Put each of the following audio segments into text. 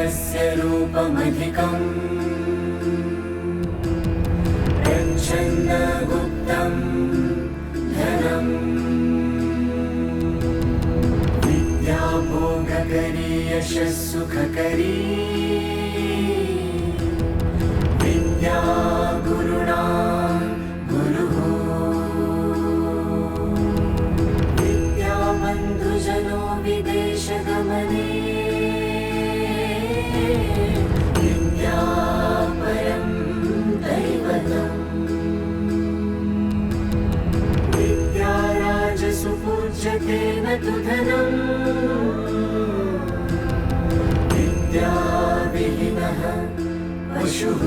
यस्य रूपमधिकम् प्रच्छन्नगुप्तं धनम् विद्या भोगकरी यशः सुखकरी विद्या गुरुणा गुरुः विद्या बन्धुजनो विदेशगमने विद्या परं दैवतम् विद्या राजसु पूज्यते न तु धनम् विद्या विहीनः पशुः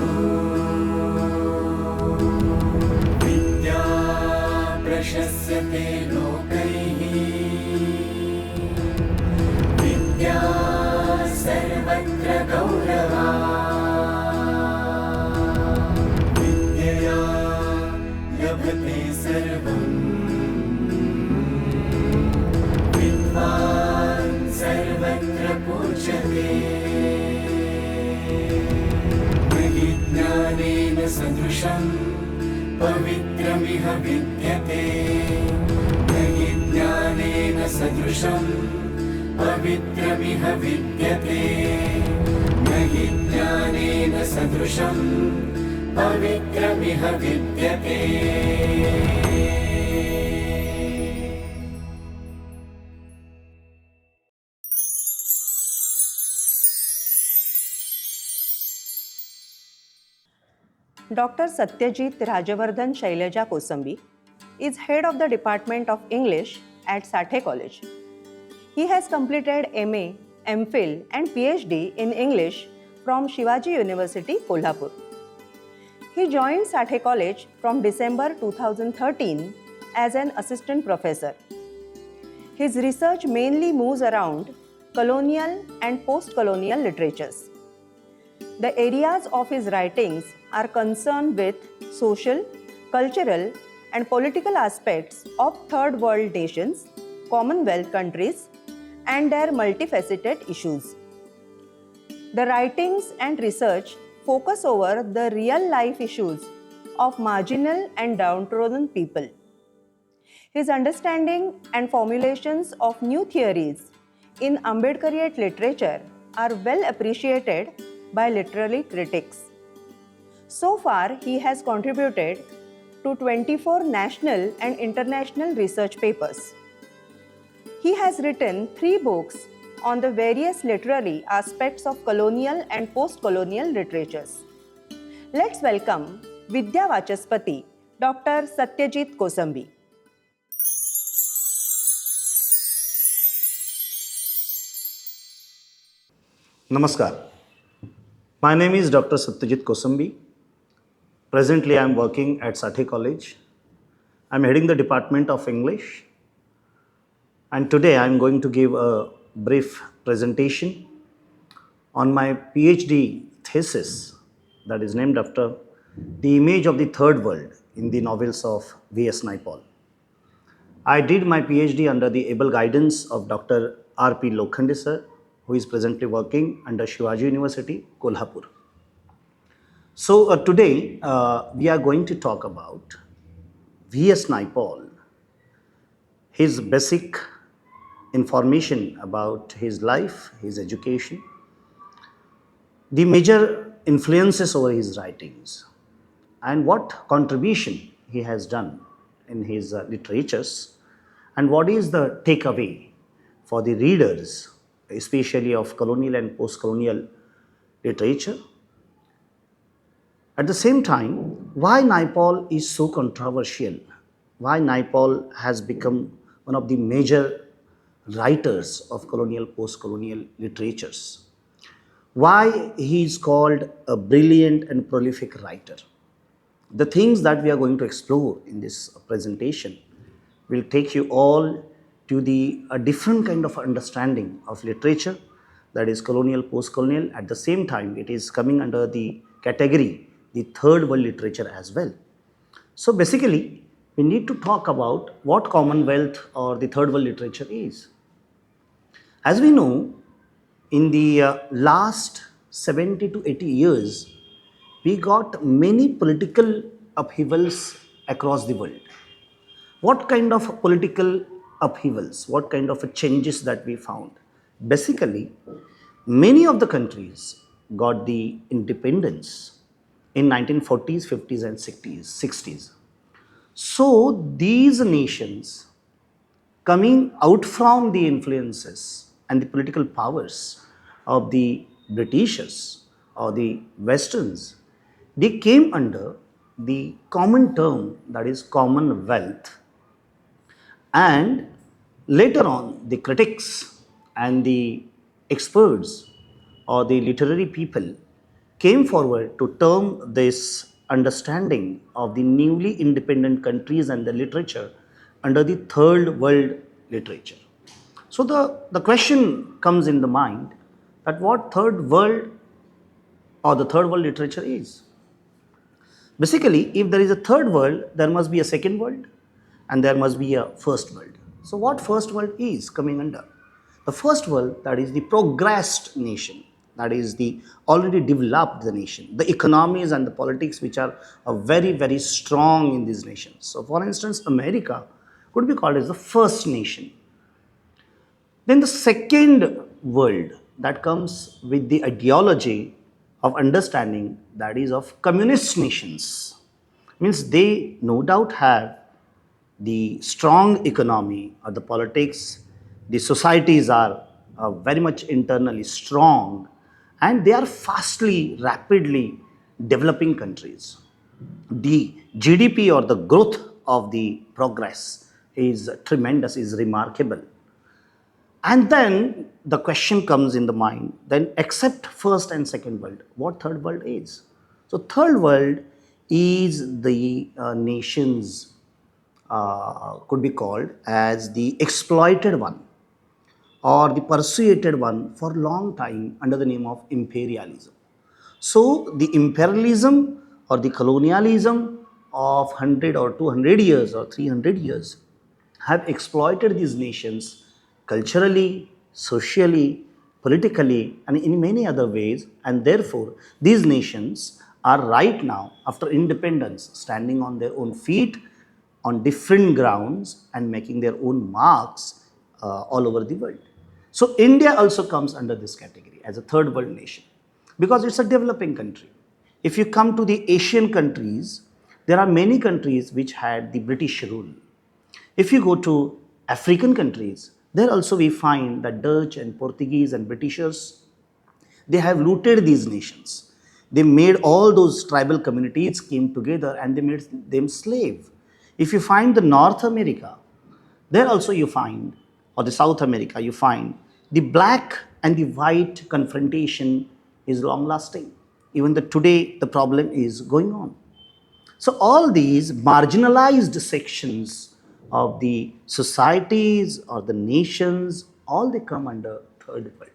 विद्या प्रशस्यते लोकैः विद्या सर्वत्र गौरवा विद्यया लभते सर्वम् विद्वान् सर्वत्र पूज्यते ज्ञानेन सदृशं पवित्रमिह विद्यते न हि ज्ञानेन सदृशं पवित्रमिह विद्यते न हि ज्ञानेन सदृशं पवित्रमिह विद्यते। Dr. Satyajit Rajavardhan Shailaja Kosambi is head of the Department of English at Sathaye College. He has completed MA, MPhil and P.hd in English from Shivaji University Kolhapur. He joined Sathaye College from December 2013 as an assistant professor. His research mainly moves around colonial and post-colonial literatures. The areas of his writings are concerned with social, cultural, and political aspects of third world nations, Commonwealth countries, and their multifaceted issues. The writings and research focus over the real life issues of marginal and downtrodden people. His understanding and formulations of new theories in Abedkarite literature are well appreciated by literary critics. So far, he has contributed to 24 national and international research papers. He has written 3 books on the various literary aspects of colonial and post-colonial literatures. Let's welcome Vidyavachspati, Dr. Satyajit Kosambi. Namaskar. My name is Dr. Satyajit Kosambi. Presently, I am working at Sathaye College. I am heading the Department of English. And today, I am going to give a brief presentation on my PhD thesis that is named after the image of the third world in the novels of v.s.naipaul. I did my PhD under the able guidance of Dr. R.P. Lokhande sir, who is presently working under Shivaji University Kolhapur. So today we are going to talk about v.s.naipaul, his basic information about his life, his education, the major influences over his writings, and what contribution he has done in his literatures, and what is the takeaway for the readers, especially of colonial and post-colonial literature. At the same time, why Naipaul is so controversial, why Naipaul has become one of the major writers of colonial, post-colonial literatures, why he is called a brilliant and prolific writer. The things that we are going to explore in this presentation will take you all to a different kind of understanding of literature, that is colonial, post-colonial. At the same time, it is coming under the category, the third world literature as well. So basically, we need to talk about what Commonwealth or the third world literature is. As we know, in the last 70 to 80 years, we got many political upheavals across the world. What kind of political upheavals, what kind of changes that we found? Basically, many of the countries got the independence in 1940s, 50s and 60s. So these nations coming out from the influences and the political powers of the Britishers or the Westerns, they came under the common term, that is Commonwealth. And later on, the critics and the experts or the literary people came forward to term this understanding of the newly independent countries and the literature under the third world literature. So the question comes in the mind that what third world or the third world literature is. Basically, if there is a third world, there must be a second world and there must be a first world. So what first world is coming under? The first world, that is the progressed nation, that is the already developed the nation, the economies and the politics which are very, very strong in these nations. So for instance, America could be called as the first nation. Then the second world that comes with the ideology of understanding, that is of communist nations, means they no doubt have the strong economy or the politics, the societies are very much internally strong and they are fastly, rapidly developing countries. The GDP or the growth of the progress is tremendous, is remarkable. And then the question comes in the mind, then except first and second world, what third world is? So third world is the nations could be called as the exploited one or the persuaded one for a long time under the name of imperialism. So the imperialism or the colonialism of 100 or 200 years or 300 years have exploited these nations culturally, socially, politically, and in many other ways, and therefore these nations are right now, after independence, standing on their own feet on different grounds and making their own marks all over the world. So India also comes under this category as a third world nation because it's a developing country. If you come to the Asian countries, there are many countries which had the British rule. If you go to African countries, there also we find that Dutch and Portuguese and Britishers, they have looted these nations. They made all those tribal communities came together and they made them slave. If you find the North America, there also you find, or the South America, you find the black and the white confrontation is long lasting. Even today, the problem is going on. So all these marginalized sections of the societies or the nations, all they come under third world.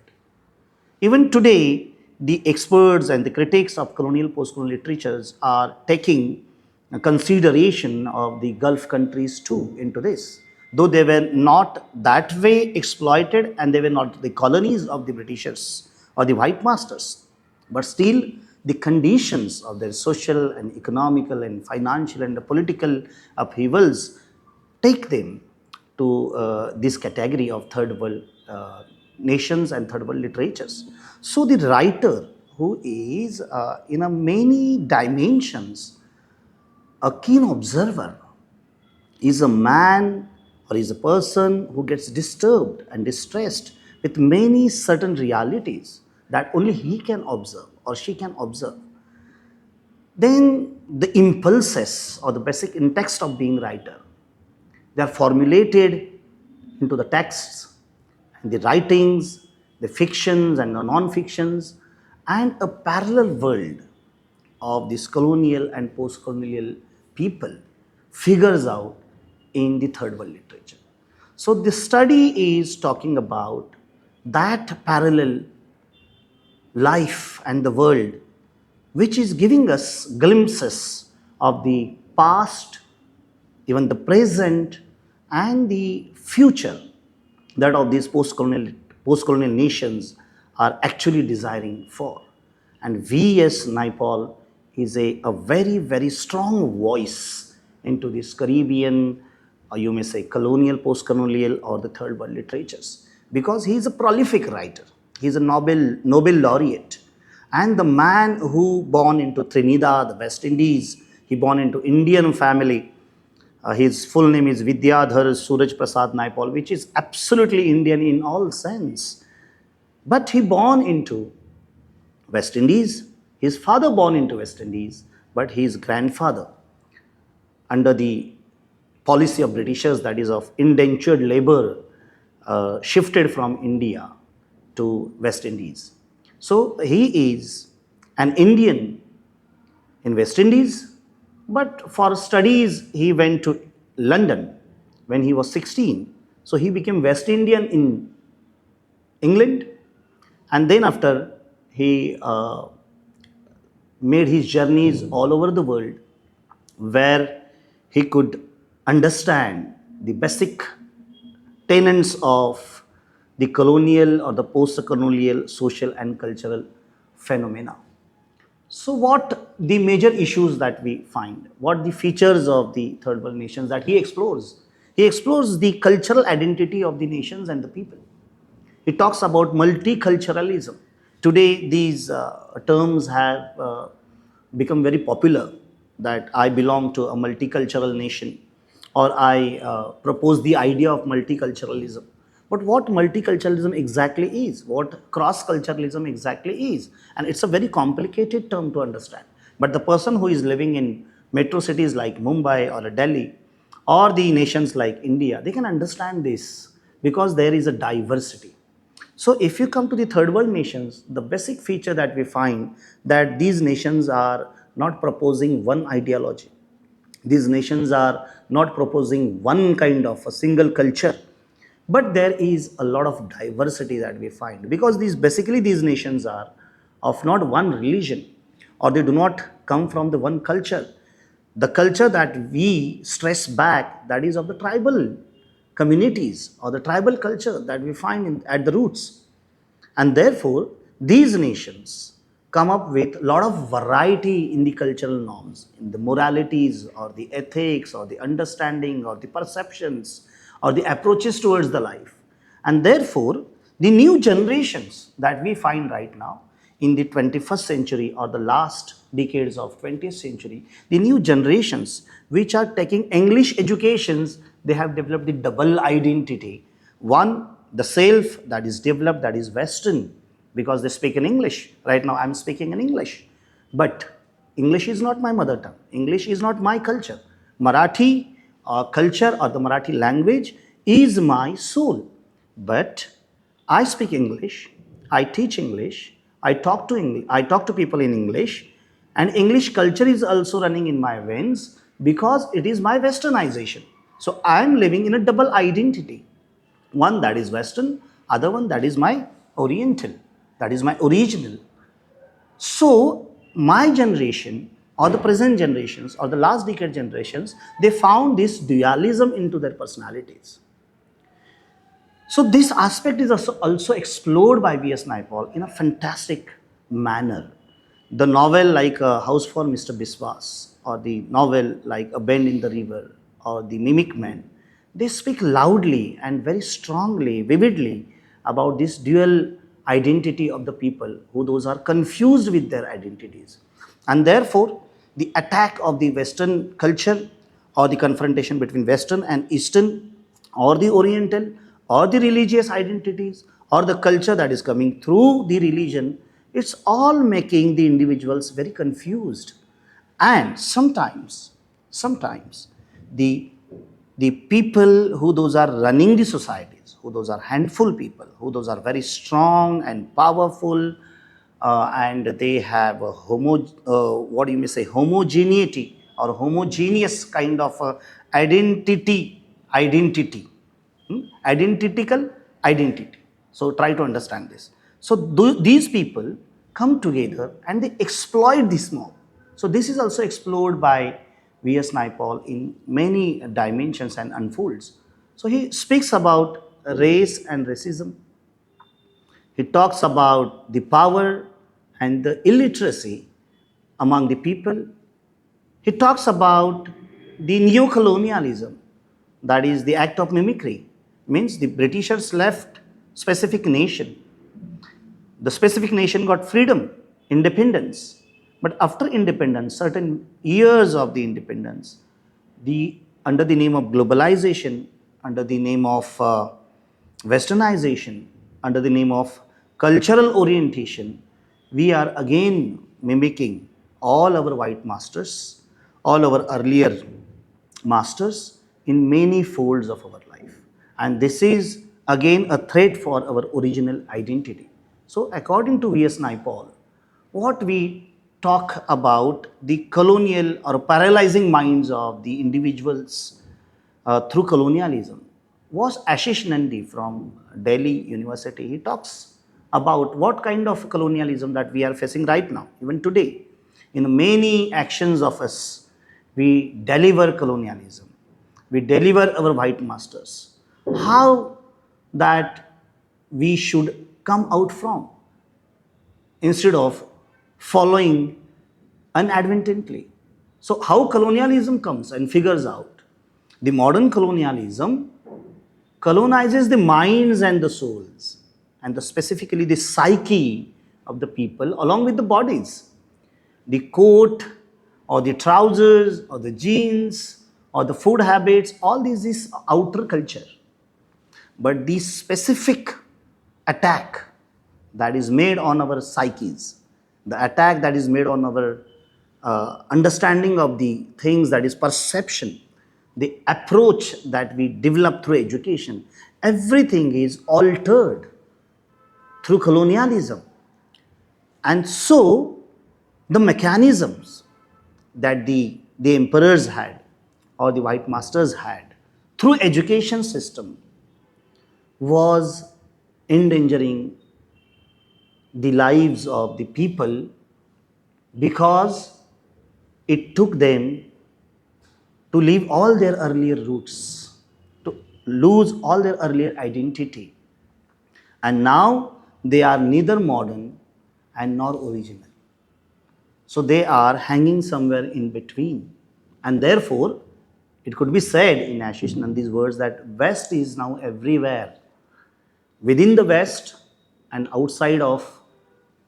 Even today, the experts and the critics of colonial post-colonial literatures are taking a consideration of the Gulf countries too into this. Though they were not that way exploited and they were not the colonies of the Britishers or the white masters, but still the conditions of their social and economical and financial and political upheavals take them to this category of third world nations and third world literatures. So the writer who is in a many dimensions a keen observer is a man or is a person who gets disturbed and distressed with many certain realities that only he can observe or she can observe. Then the impulses or the basic text of being writer, they are formulated into the texts and the writings, the fictions and the non-fictions, and a parallel world of this colonial and post-colonial people figures out in the third world literature. So this study is talking about that parallel life and the world which is giving us glimpses of the past, even the present and the future that of these post-colonial nations are actually desiring for. And v.s.naipaul is a very, very strong voice into this Caribbean, or you may say colonial, post-colonial, or the third world literatures, because he is a prolific writer. He is a Nobel laureate, and the man who born into Trinidad, the West Indies, he born into Indian family. His full name is Vidyadhar Suraj Prasad Naipaul, which is absolutely Indian in all sense. But he born into West Indies. His father born into West Indies, but his grandfather, under the policy of Britishers, that is of indentured labor, shifted from India to West Indies. So he is an Indian in West Indies, but for studies he went to London when he was 16. So he became West Indian in England, and then after he made his journeys all over the world, where he could understand the basic tenets of the colonial or the post-colonial social and cultural phenomena. So what the major issues that we find, what the features of the third world nations that he explores? He explores the cultural identity of the nations and the people. He talks about multiculturalism. Today, these terms have become very popular, that I belong to a multicultural nation, or I propose the idea of multiculturalism. But what multiculturalism exactly is, what cross-culturalism exactly is, and it's a very complicated term to understand. But the person who is living in metro cities like Mumbai or Delhi, or the nations like India, they can understand this because there is a diversity. So if you come to the third world nations, the basic feature that we find, that these nations are not proposing one ideology. These nations are not proposing one kind of a single culture, but there is a lot of diversity that we find, because these nations are of not one religion, or they do not come from the one culture. The culture that we stress back, that is of the tribal communities, or the tribal culture that we find at the roots. And therefore, these nations come up with a lot of variety in the cultural norms, in the moralities, or the ethics, or the understanding, or the perceptions, or the approaches towards the life. And therefore, the new generations that we find right now in the 21st century, or the last decades of 20th century, the new generations which are taking English educations, they have developed the double identity. One, the self that is developed, that is Western, because they speak in English. Right now I'm speaking in English, but English is not my mother tongue. English is not my culture. Marathi culture, or the Marathi language, is my soul. But I speak English, I teach English, I talk to English, I talk to people in English, and English culture is also running in my veins because it is my westernization. So I am living in a double identity. One that is Western, other one that is my Oriental, that is my original. So my generation, or the present generations, or the last decade generations, they found this dualism into their personalities. So this aspect is also explored by V.S. Naipaul in a fantastic manner. The novel like House for Mr. Biswas, or the novel like A Bend in the River, or The Mimic Man, they speak loudly and very strongly, vividly about this dual identity of the people, who those are confused with their identities. And therefore, the attack of the Western culture, or the confrontation between Western and Eastern, or the Oriental, or the religious identities, or the culture that is coming through the religion, it's all making the individuals very confused. And sometimes the people who those are running the societies, who those are handful people, who those are very strong and powerful, and they have a homogeneity, or homogeneous kind of identity, identical identity. So try to understand this. So these people come together and they exploit this mob. So this is also explored by V.S. Naipaul in many dimensions and unfolds. So he speaks about race and racism. He talks about the power and the illiteracy among the people. He talks about the neo-colonialism, that is the act of mimicry, means the Britishers left specific nation. The specific nation got freedom, independence. But after independence, certain years of the independence, under the name of globalization, under the name of westernization, under the name of cultural orientation, we are again mimicking all our white masters, all our earlier masters in many folds of our life. And this is again a threat for our original identity. So according to v.s.naipaul, what we talk about the colonial or paralyzing minds of the individuals through colonialism was Ashish Nandi from Delhi University. He talks about what kind of colonialism that we are facing right now, even today. In many actions of us, we deliver colonialism. We deliver our white masters. How that we should come out from, instead of following unadvertently. So how colonialism comes and figures out? The modern colonialism colonizes the minds and the souls, and specifically the psyche of the people along with the bodies. The coat or the trousers or the jeans or the food habits, all this is outer culture. But the specific attack that is made on our psyches, the attack that is made on our understanding of the things, that is perception, the approach that we develop through education, everything is altered through colonialism. And so the mechanisms that the emperors had or the white masters had through education system was endangering the lives of the people, because it took them to leave all their earlier roots, to lose all their earlier identity. And now they are neither modern and nor original. So they are hanging somewhere in between. And therefore, it could be said in Ashish Nandi's words that West is now everywhere. Within the West and outside of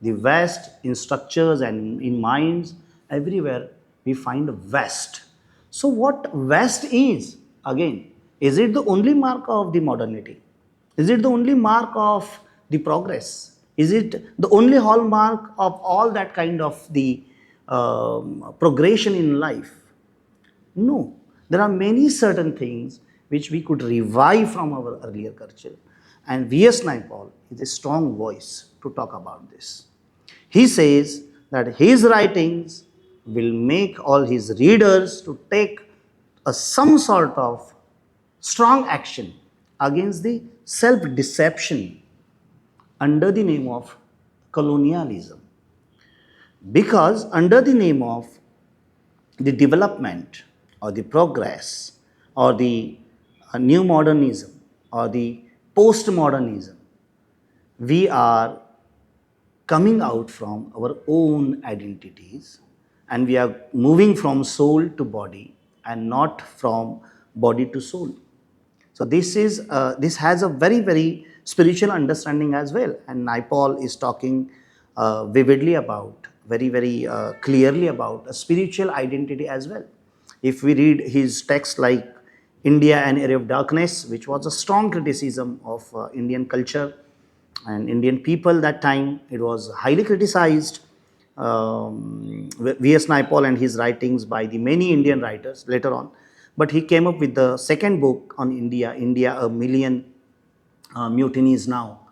the West, in structures and in minds, everywhere we find a West. So what West is, again, is it the only mark of the modernity? Is it the only mark of the progress? Is it the only hallmark of all that kind of the progression in life? No. There are many certain things which we could revive from our earlier culture. And v.s.naipaul is a strong voice to talk about this. He says that his writings will make all his readers to take some sort of strong action against the self-deception under the name of colonialism. Because under the name of the development or the progress or the new modernism or the postmodernism, we are coming out from our own identities, and we are moving from soul to body and not from body to soul. So this has a very, very spiritual understanding as well, and Naipaul is talking vividly about, very, very clearly about a spiritual identity as well. If we read his text like India, an Era of Darkness, which was a strong criticism of Indian culture and Indian people that time, it was highly criticized. V.S. Naipaul and his writings by the many Indian writers later on. But he came up with the second book on India, A Million Mutinies Now.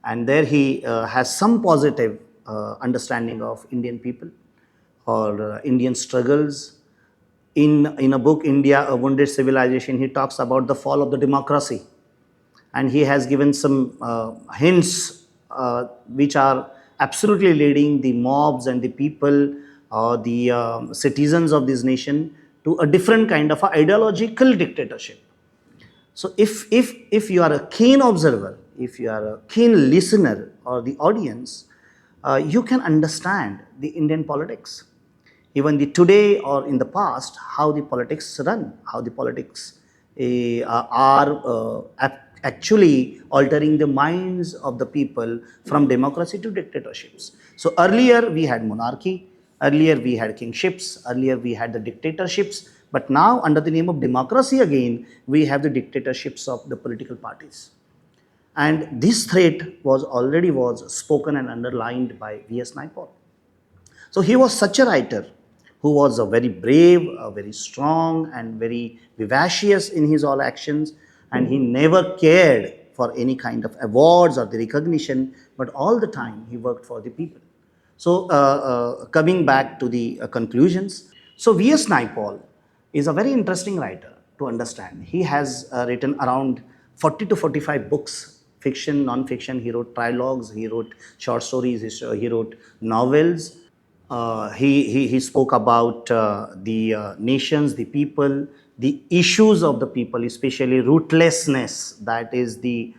And there he has some positive understanding of Indian people or Indian struggles. In a book, India, A Wounded Civilization, he talks about the fall of the democracy. And he has given some hints which are absolutely leading the mobs and the people or the citizens of this nation to a different kind of ideological dictatorship. So if you are a keen observer, if you are a keen listener or the audience, you can understand the Indian politics. Even the today or in the past, how the politics run, how the politics are actually altering the minds of the people from democracy to dictatorships. So earlier we had monarchy, earlier we had kingships, earlier we had the dictatorships, but now under the name of democracy again, we have the dictatorships of the political parties. And this threat was spoken and underlined by v.s.naipaul. So he was such a writer who was a very brave, very strong, and very vivacious in his all actions, and he never cared for any kind of awards or the recognition, but all the time he worked for the people. So coming back to the conclusions, so V.S. Naipaul is a very interesting writer to understand. He has written around 40 to 45 books, fiction, non-fiction. He wrote trilogues, he wrote short stories, he wrote novels. He spoke about the nations, the people, the issues of the people, especially rootlessness. That is the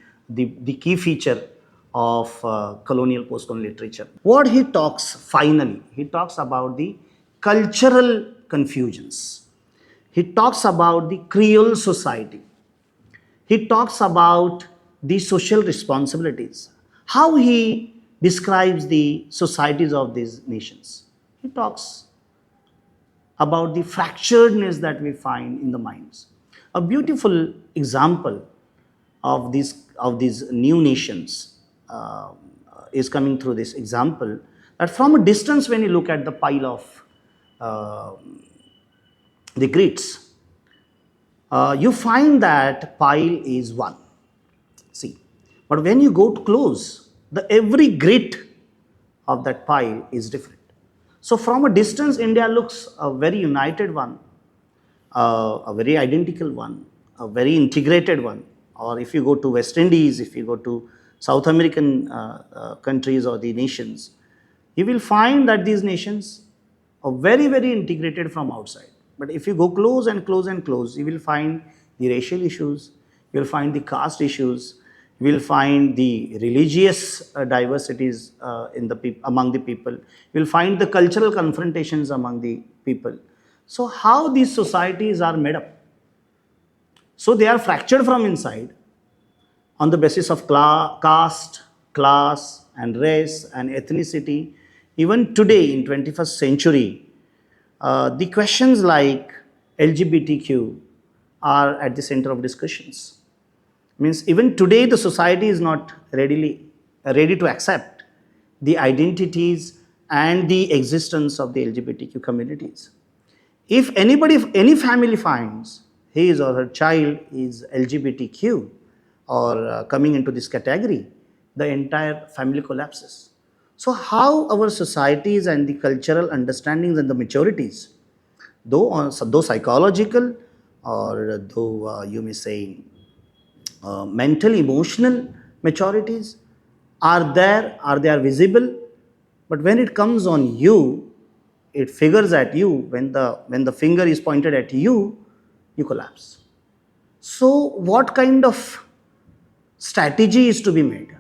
key feature of colonial post-colonial literature. What he talks finally, he talks about the cultural confusions. He talks about the Creole society. He talks about the social responsibilities, how he describes the societies of these nations. He talks about the fracturedness that we find in the minds. A beautiful example of these new nations is coming through this example, that from a distance when you look at the pile of the grits, you find that pile is one. See, but when you go to close, the every grit of that pile is different. So from a distance, India looks a very united one, a very identical one, a very integrated one. Or if you go to West Indies, if you go to South American countries or the nations, you will find that these nations are very, very integrated from outside. But if you go close and close and close, you will find the racial issues, you will find the caste issues, you will find the religious diversities among the people, you will find the cultural confrontations among the people. So how these societies are made up? So they are fractured from inside on the basis of caste, class, and race and ethnicity. Even today in 21st century, the questions like LGBTQ are at the center of discussions. Means even today the society is not ready to accept the identities and the existence of the LGBTQ communities. If any family finds his or her child is LGBTQ or coming into this category, the entire family collapses. So how our societies and the cultural understandings and the maturities, though psychological or though you may say mental, emotional maturities are there, they are visible, but when it comes on you, it figures at you, when the finger is pointed at you, you collapse. So what kind of strategy is to be made?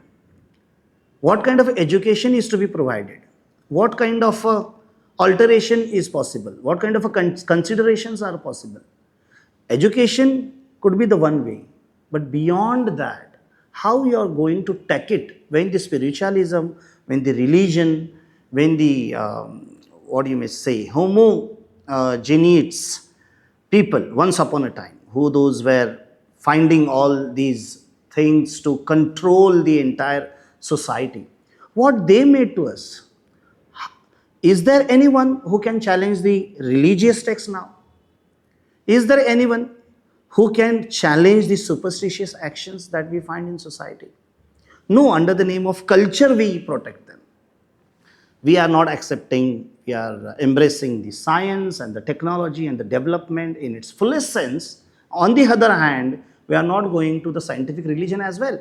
What kind of education is to be provided? What kind of alteration is possible? What kind of considerations are possible? Education could be the one way, but beyond that, how you are going to take it when the spiritualism, when the religion, when the what you may say homogeneous people once upon a time, who those were finding all these things to control the entire society, what they made to us. Is there anyone who can challenge the religious text now? Is there anyone who can challenge the superstitious actions that we find in society? No, under the name of culture we protect them. We are not accepting, we are embracing the science and the technology and the development in its fullest sense. On the other hand, we are not going to the scientific religion as well.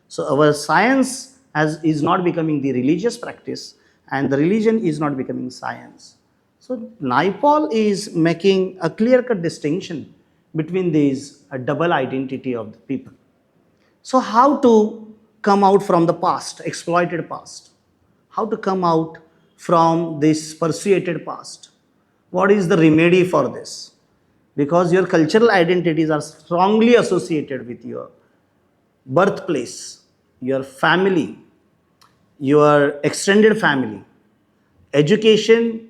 So our science is not becoming the religious practice, and the religion is not becoming science. So Naipaul is making a clear-cut distinction between these double identity of the people. So how to come out from the past, exploited past? How to come out from this persuaded past? What is the remedy for this? Because your cultural identities are strongly associated with your birthplace, your family, your extended family. Education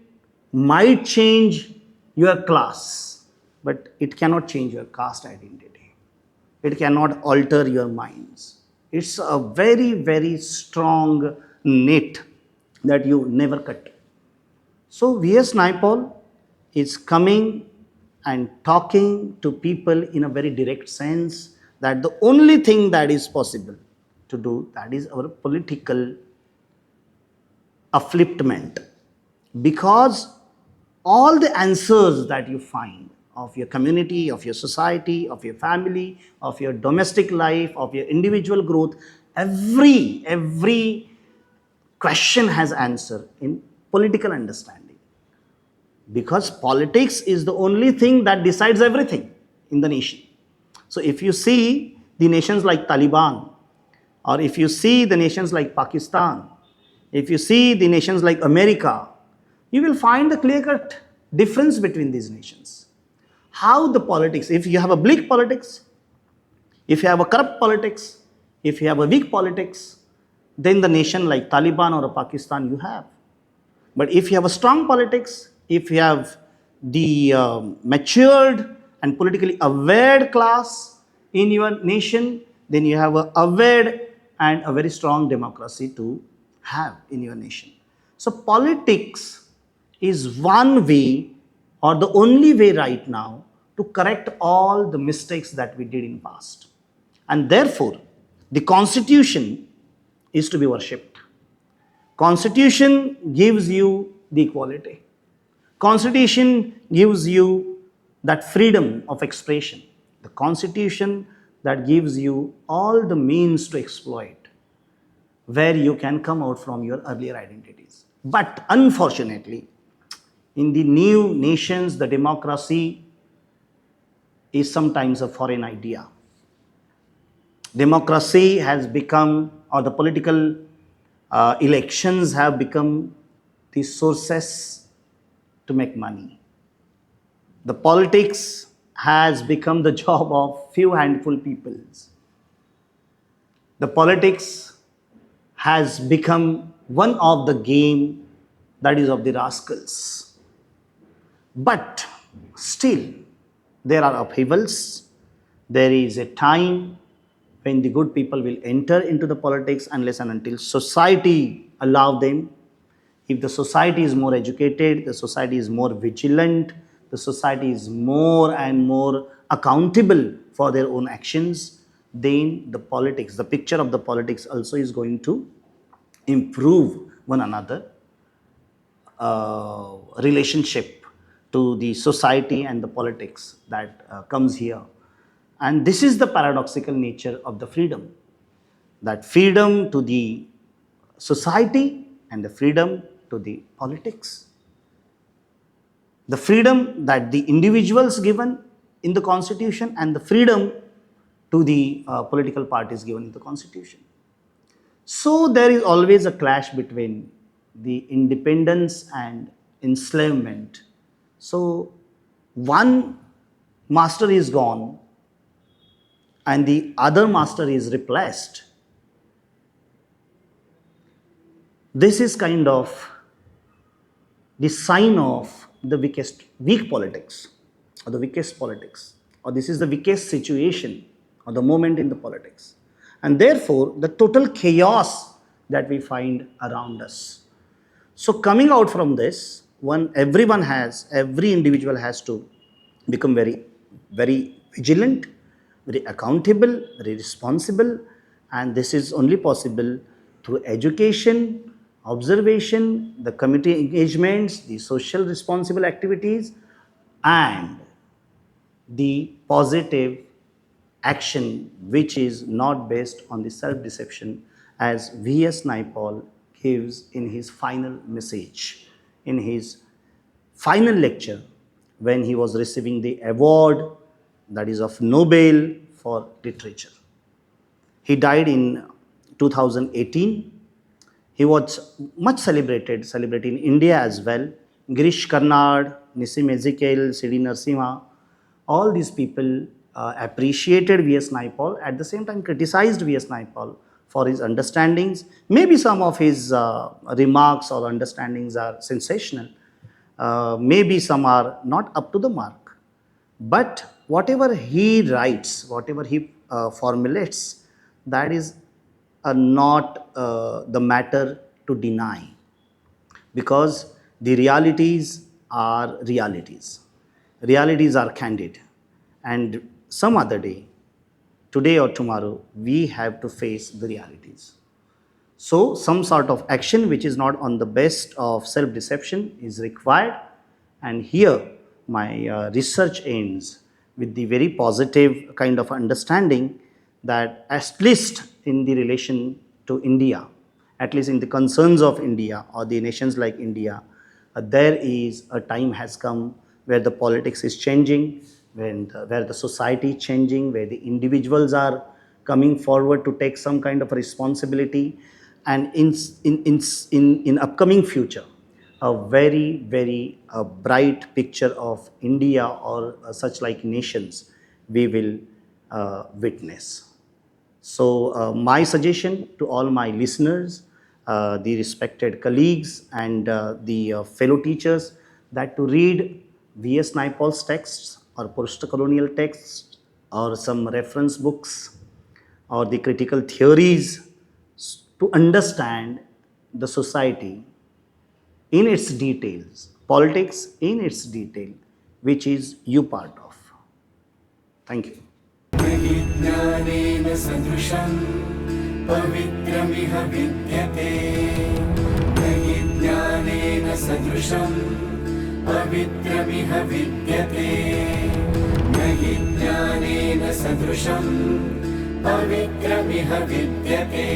might change your class, but it cannot change your caste identity. It cannot alter your minds. It's a very, very strong net that you never cut. So V.S. Naipaul is coming and talking to people in a very direct sense that the only thing that is possible to do, that is our political upliftment, because all the answers that you find of your community, of your society, of your family, of your domestic life, of your individual growth, every question has answer in political understanding, because politics is the only thing that decides everything in the nation. So if you see the nations like Taliban, or if you see the nations like Pakistan, if you see the nations like America, you will find the clear-cut difference between these nations. How the politics, if you have a bleak politics, if you have a corrupt politics, if you have a weak politics, then the nation like Taliban or Pakistan you have. But if you have a strong politics, if you have the matured and politically aware class in your nation, then you have a aware and a very strong democracy to have in your nation. So politics is one way or the only way right now to correct all the mistakes that we did in past. And therefore, the constitution is to be worshipped. Constitution gives you the equality. Constitution gives you that freedom of expression. The constitution that gives you all the means to exploit where you can come out from your earlier identities. But unfortunately, in the new nations, the democracy is sometimes a foreign idea. Democracy has become, or the political elections have become the sources to make money. The politics has become the job of few handful peoples. The politics has become one of the game that is of the rascals. But still, there are upheavals. There is a time when the good people will enter into the politics unless and until society allow them. If the society is more educated, the society is more vigilant, the society is more and more accountable for their own actions, then the politics, the picture of the politics also is going to improve one another relationship to the society and the politics that comes here. And this is the paradoxical nature of the freedom, that freedom to the society and the freedom to the politics. The freedom that the individuals given in the constitution and the freedom to the political parties given in the constitution. So there is always a clash between the independence and enslavement. So one master is gone and the other master is replaced. This is kind of the sign of the weak politics, or the weakest politics, or this is the weakest situation or the moment in the politics. And therefore, the total chaos that we find around us. So coming out from this, every individual has to become very, very vigilant, very accountable, very responsible, and this is only possible through education, observation, the community engagements, the social responsible activities, and the positive action which is not based on the self-deception, as V.S. Naipaul gives in his final message, in his final lecture when he was receiving the award that is of Nobel for literature. He died in 2018. He was much celebrated in India as well. Girish Karnad, Nissim Ezekiel, C.D. Narasimha, all these people appreciated V.s. Naipaul, at the same time criticized V.s. Naipaul for his understandings. Maybe some of his remarks or understandings are sensational. Maybe some are not up to the mark. But whatever he writes, whatever he formulates, that is not the matter to deny, because the realities are realities. Realities are candid. And some other day, today or tomorrow, we have to face the realities. So, some sort of action which is not on the best of self deception is required. And here, my research ends with the very positive kind of understanding that, at least in the relation to India, at least in the concerns of India or the nations like India, there is a time has come where the politics is changing, where the society is changing, where the individuals are coming forward to take some kind of responsibility, and in upcoming future, a very bright picture of India or such like nations we will witness. So my suggestion to all my listeners, the respected colleagues and the fellow teachers, that to read V.s. Naipaul's texts or post-colonial texts or some reference books or the critical theories, to understand the society in its details, politics in its detail, which is you part of. Thank you. ज्ञानेन सदृशं पवित्रमिह विद्यते न हि ज्ञानेन सदृशं पवित्रमिह विद्यते न हि ज्ञानेन सदृशं पवित्रमिह विद्यते।